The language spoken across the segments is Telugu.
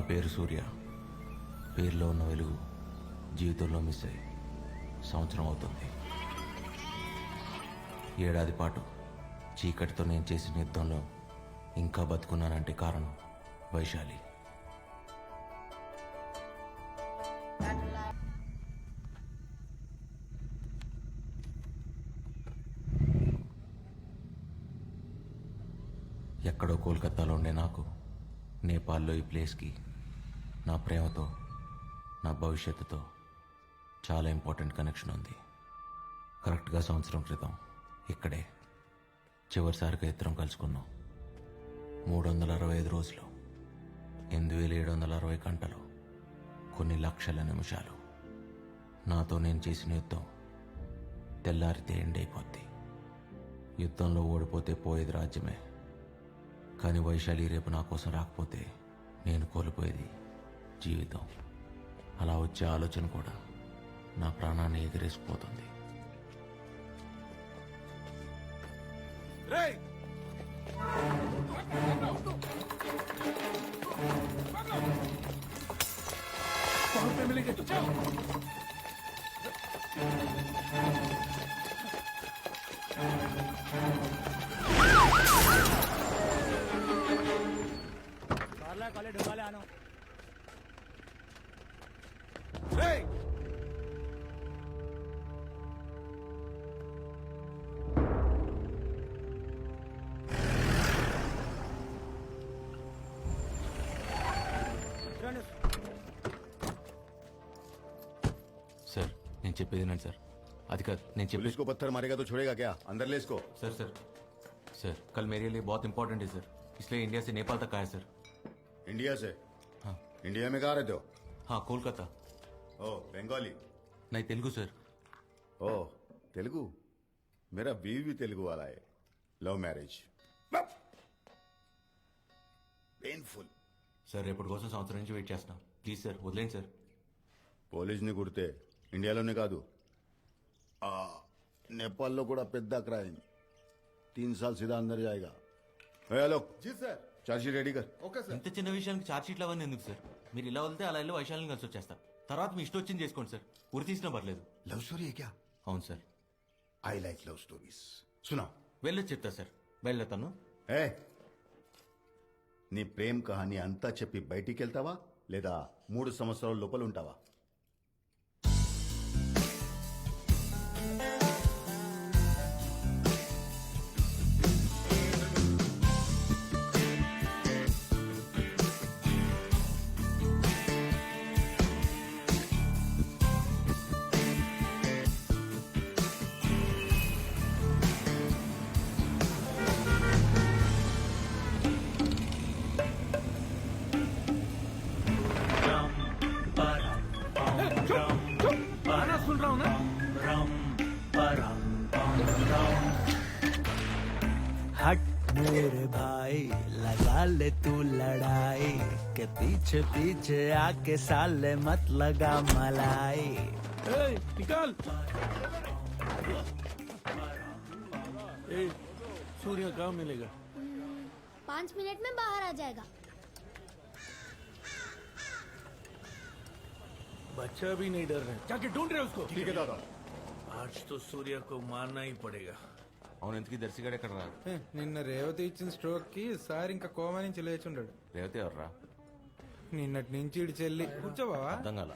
పేరు సూర్య. పేరులో ఉన్న వెలుగు జీవితంలో మిస్ అయ్యి సంవత్సరం అవుతుంది. ఏడాది పాటు చీకటితో నేను చేసిన యుద్ధంలో ఇంకా బతుకున్నానంటే కారణం వైశాలి. ఎక్కడో కోల్కతాలో ఉండే నాకు నేపాల్లో ఈ ప్లేస్కి నా ప్రేమతో, నా భవిష్యత్తుతో చాలా ఇంపార్టెంట్ కనెక్షన్ ఉంది. కరెక్ట్గా సంవత్సరం క్రితం ఇక్కడే చివరిసారిగా ఇద్దరం కలుసుకున్నాం. 365 రోజులు, 8760 గంటలు, కొన్ని లక్షల నిమిషాలు. నాతో నేను చేసిన యుద్ధం తెల్లారితే ఎండ్ అయిపోద్ది. యుద్ధంలో ఓడిపోతే పోయేది రాజ్యమే, కానీ వైశాలి రేపు నా కోసం రాకపోతే నేను కోల్పోయేది జీవితం. అలా వచ్చే ఆలోచన కూడా నా ప్రాణాన్ని ఎగిరేసిపోతుంది. సార్ నేను చెప్పేది ఏంటంటే సార్, అది కాదు నేను చెప్పేది. पुलिस को पत्थर मारेगा तो छोड़ेगा क्या? अंदर ले इसको। सर सर सर कल मेरे लिए बहुत इंपॉर्टेंट है सर, इसलिए इंडिया से नेपाल तक आया सर. इंडिया से? हाँ इंडिया में कहाँ रहते हो? हाँ कोलकाता. ओ बंगाली? नहीं तेलुगु सर. ओ तेलुगु? मेरा बीवी भी तेलुगु वाला है. Love marriage. पेनफुल. సార్ రేపటి కోసం సంవత్సరం నుంచి వెయిట్ చేస్తున్నాం. ప్లీజ్ సార్ వదిలేండి సార్. పోలీస్ని కుడితే ఇండియాలోనే కాదు నేపాల్లో కూడా పెద్ద క్రైమ్. 3 साल सीधा अंदर जाएगा. हेलो जी सर. चार्जशीट रेडी कर. Okay sir. ఇంత చిన్న విషయానికి ఛార్జ్ షీట్లు అవన్నీ ఎందుకు సార్? మీరు ఇలా వెళ్తే అలా వెళ్ళి వైశాల్ని కలిసి వచ్చేస్తా. తర్వాత మీ ఇష్టం వచ్చింది చేసుకోండి సార్, ఉరి తీసినా పర్లేదు. लव स्टोरी है क्या? అవును sir. I like love stories. सुना వెళ్ళొచ్చు చెప్తా సార్. వెళ్ళతాను. ఏ నీ ప్రేమ్ కహాని అంతా చెప్పి బయటికి వెళ్తావా లేదా 3 సంవత్సరాల లోపల ఉంటావా? सुन रहा हूँ ना. हट मेरे भाई लगा ले तू लड़ाई के पीछे पीछे आके साले मत लगा मलाई. निकाल. सूर्य कहाँ मिलेगा? 5 मिनट में बाहर आ जाएगा. बच्चा भी नहीं डर रहा है. जाके ढूंढ रहे उसको. ठीक है दादा. आज तो सूर्य को मारना ही पड़ेगा. అవును ఇంతకీ దర్శిగాడు ఎక్కడ రా? నిన్న రేవతి ఇచ్చిన స్ట్రోక్ కి సార్ ఇంకా కోమా నుంచి లేచుండాడు. రేవతి ఎవర్రా? నిన్నటి నుంచి ఇడి చెల్లి. కూర్చోబావా? అర్థం కాల.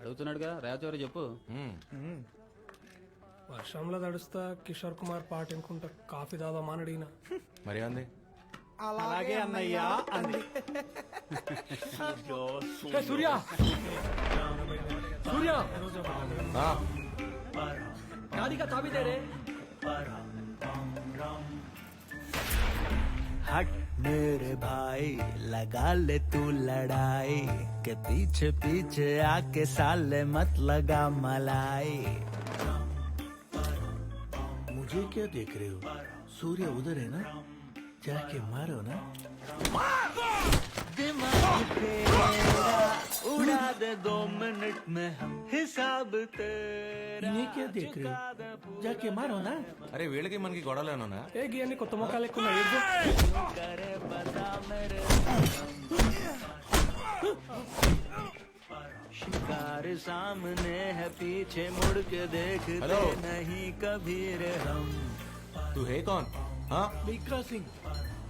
అడుగుతున్నాడుగా రేవతి ఎవరో చెప్పు. వర్షంలో తడుస్తా కిషోర్ కుమార్ పాట అనుకుంటా కాఫీ తాదామా అని అడిగినా. మరి అంది అలాగే అన్నయ్యా అంది. సూర్య సూర్య गाड़ी का चाबी दे रे. हट मेरे भाई लगा ले तू लड़ाई के पीछे पीछे आके साले मत लगा मलाई. मुझे क्या देख रहे हो? सूर्य उधर है ना, जाके मारो ना. दिमाग तेरा उड़ा दे 2 मिनट में हिसाब तेरा. इन्हें क्या देख रहे हो? जाके मारो ना. అరే వీళ్ళకి మనకి గొడవలేనా? ఏ గియన్ని కొత్త మొక్కలు ఎక్కువ करे बता मेरे शिकार सामने है पीछे मुड़ के देखते हेलो। नहीं कभी रे हम तू है कौन? हाँ मिल्खा सिंह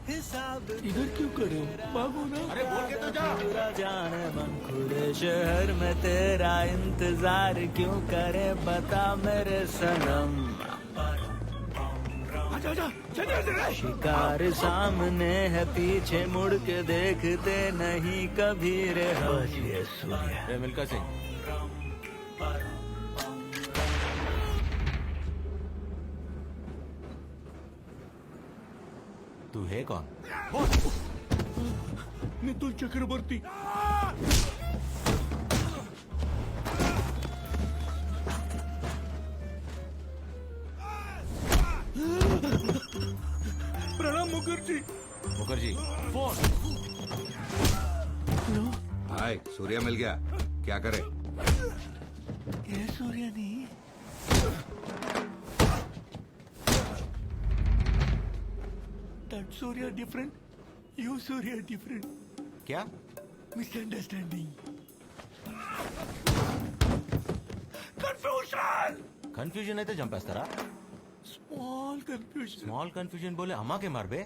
हिसाब इधर क्यों खड़े हो? भागो ना। अरे बोल के तो जा। पूरा जाने मन खुले शहर में तेरा इंतजार क्यों करे बता मेरे सनम आजा आजा चलिए जरा। शिकार सामने है पीछे मुड़ के देखते नहीं कभी रे हम सूर्य रे मिल्खा सिंह, तू है कौन? नितुल चक्रवर्ती। प्रणाम मुखर्जी। मुखर्जी फोन। हाय, सूर्या मिल गया। क्या करे? ये सूर्य नहीं That Surya different, you Surya different. क्या? Misunderstanding. Confusion. కన్ఫ్యూజన్ అయితే చంపేస్తారా? Small confusion. స్మాల్ కన్ఫ్యూజన్ బోలే అమ్మాకే మారబే.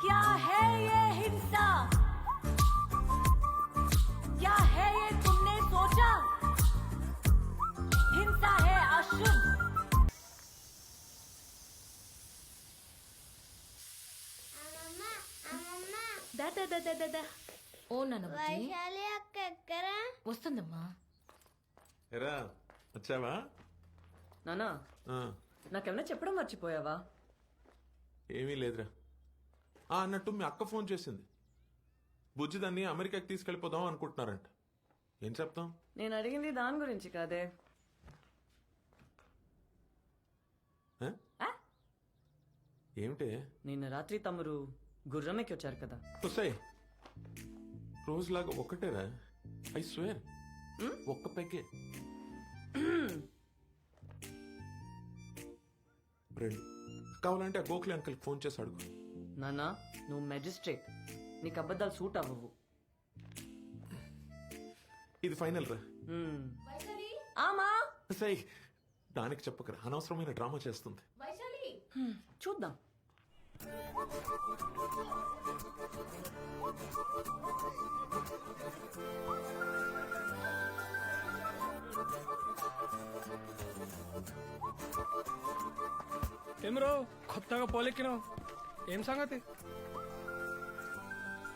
क्या है ये हिंसा? क्या है ये तुमने सोचा? हिंसा है अशुभ। అమ్మమ్మ ఓ నాన్న వైశాలి అక్క ఎక్కరా? వస్తుందమ్మా. ఎరా వచ్చావా? నానా ఆ, నాకేమన్నా చెప్పడం మర్చిపోయావా? ఏమీ లేదురా. అన్నట్టు మీ అక్క ఫోన్ చేసింది. బుజ్జి దాన్ని అమెరికాకి తీసుకెళ్ళిపోదాం అనుకుంటున్నారంట. ఏం చెప్తాం? నేను అడిగింది దాని గురించి కాదే. ఆ? ఆ? ఏమిటే? నిన్న రాత్రి తమరు గుర్రం ఎక్కి వచ్చారు కదా. వస్తాయి రోజులాగా ఒక్కటేరా. ఐ స్వేర్ ఒక్క పెగ్గే. రెండు కావాలంటే ఆ గోఖలే అంకల్కి ఫోన్ చేసి అడుగు. నానా నువ్వు మెజిస్ట్రేట్, నీకు అబద్ధాలు సూట్ అవ్వవు. ఇది ఫైనల్ రా. ఆమా సై దానికి చెప్పకరా, అనవసరమైన డ్రామా చేస్తుంది. చూద్దాం. ఏమరో కొత్తగా పోలెక్కినావు, ఏం సంగతి?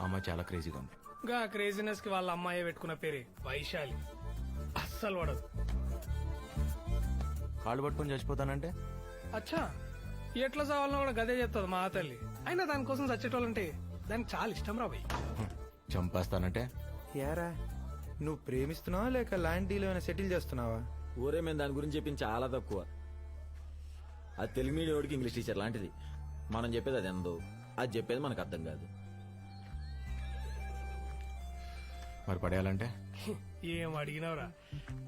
అమ్మాయి చాలా క్రేజీగా ఉంది. గా క్రేజీనెస్ కి వాళ్ళ అమ్మాయి పెట్టుకున్న పేరే వైశాలి. అస్సలు పడదు. కాళ్ళు పట్టుకొని చచ్చిపోతానంటే అచ్చా ఎట్లా చావాలన్నా కూడా గదే చెప్తుంది మా తల్లి. అయినా దానికోసం చచ్చేటోళ్ళంటే దానికి చాలా ఇష్టం రా భయ్. చంపేస్తానంటే యారా నువ్వు ప్రేమిస్తున్నావా లేక ల్యాండ్ డీల్ ఏమైనా సెటిల్ చేస్తున్నావా? ఊరే మేము దాని గురించి చెప్పింది చాలా తక్కువ. అది తెలుగు మీడియం ఇంగ్లీష్ టీచర్ లాంటిది. మనం చెప్పేది అది ఎందో, అది చెప్పేది మనకు అర్థం కాదు. మరి పడేయాలంటే ఏం అడిగినవరా?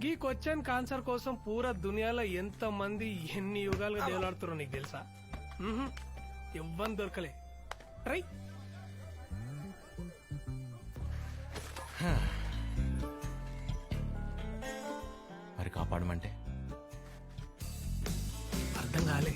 గీ క్వశ్చన్ ఆన్సర్ కోసం పూరా దునియాలో ఎంత మంది ఎన్ని యుగాలుగా దేవులాడుతారో నీకు తెలుసా? ఎవ్వని దొరకలే. ట్రై. మరి కాపాడమంటే అర్థం కాలే.